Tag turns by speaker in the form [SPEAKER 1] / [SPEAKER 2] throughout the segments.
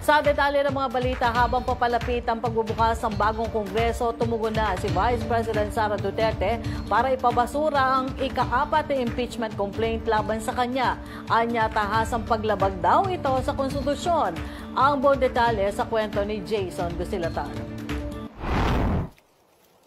[SPEAKER 1] Sa detalye ng mga balita, habang papalapit ang pagbubukas ng bagong Kongreso, tumugon na si Vice President Sara Duterte para ipabasura ang ika-4 na impeachment complaint laban sa kanya. Anya, tahasang paglabag daw ito sa konstitusyon. Ang buong detalye sa kwento ni Jason Gusilatar.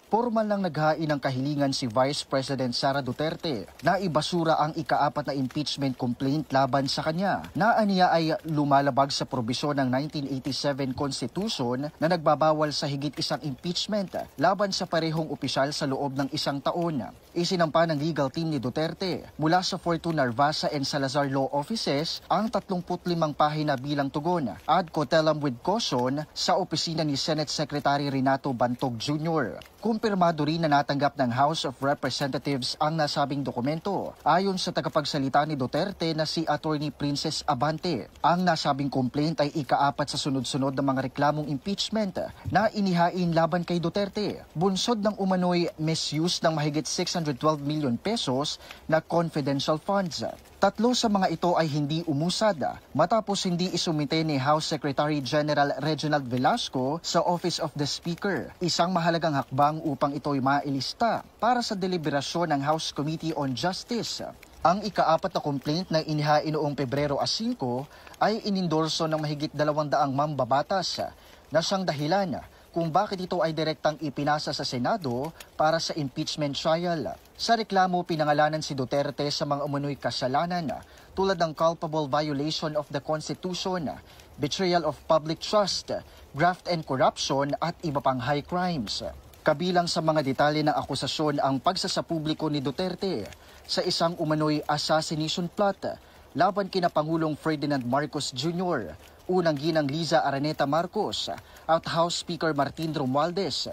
[SPEAKER 2] Formal lang naghain ng kahilingan si Vice President Sara Duterte na ibasura ang ika-4 na impeachment complaint laban sa kanya na aniya ay lumalabag sa probisyon ng 1987 Constitution na nagbabawal sa higit isang impeachment laban sa parehong opisyal sa loob ng isang taon. Isinampa ng legal team ni Duterte mula sa Fortuna Narvasa and Salazar Law Offices ang 35 pahina bilang tugon ad cotellam with caution sa opisina ni Senate Secretary Renato Bantog Jr. Kumpirmado rin na natanggap ng House of Representatives ang nasabing dokumento. Ayon sa tagapagsalita ni Duterte na si Attorney Princess Abante, ang nasabing complaint ay ika-4 sa sunod-sunod na mga reklamong impeachment na inihain laban kay Duterte. Bunsod ng umano'y misuse ng mahigit 612 million pesos na confidential funds. 3 sa mga ito ay hindi umusad matapos hindi isumite ni House Secretary General Reginald Velasco sa Office of the Speaker. Isang mahalagang hakbang upang ito'y mailista para sa deliberasyon ng House Committee on Justice. Ang ika-4 na complaint na inihain noong Pebrero 5 ay inindorso ng mahigit 200 mambabatas na siyang dahilan kung bakit ito ay direktang ipinasa sa Senado para sa impeachment trial. Sa reklamo, pinangalanan si Duterte sa mga umano'y kasalanan tulad ng culpable violation of the Constitution, betrayal of public trust, graft and corruption at iba pang high crimes. Kabilang sa mga detalye ng akusasyon ang pagsasapubliko ni Duterte sa isang umano'y assassination plot laban kina Pangulong Ferdinand Marcos Jr., unang ginang Liza Araneta Marcos at House Speaker Martin Romualdez.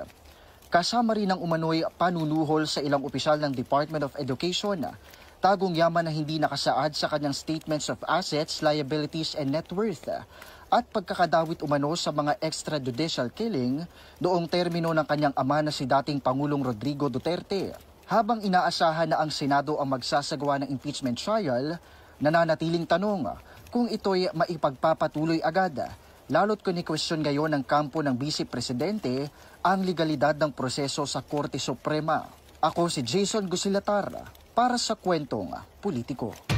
[SPEAKER 2] Kasama rin ang umano'y panunuhol sa ilang opisyal ng Department of Education, tagong yaman na hindi nakasaad sa kanyang statements of assets, liabilities and net worth, at pagkakadawit umano sa mga extrajudicial killing noong termino ng kanyang ama na si dating Pangulong Rodrigo Duterte. Habang inaasahan na ang Senado ang magsasagawa ng impeachment trial, nananatiling tanong kung ito'y maipagpapatuloy agad. Lalo't kini-question ngayon ng kampo ng Vice Presidente ang legalidad ng proseso sa Korte Suprema. Ako si Jason Gusilatar para sa Kwentong Politiko.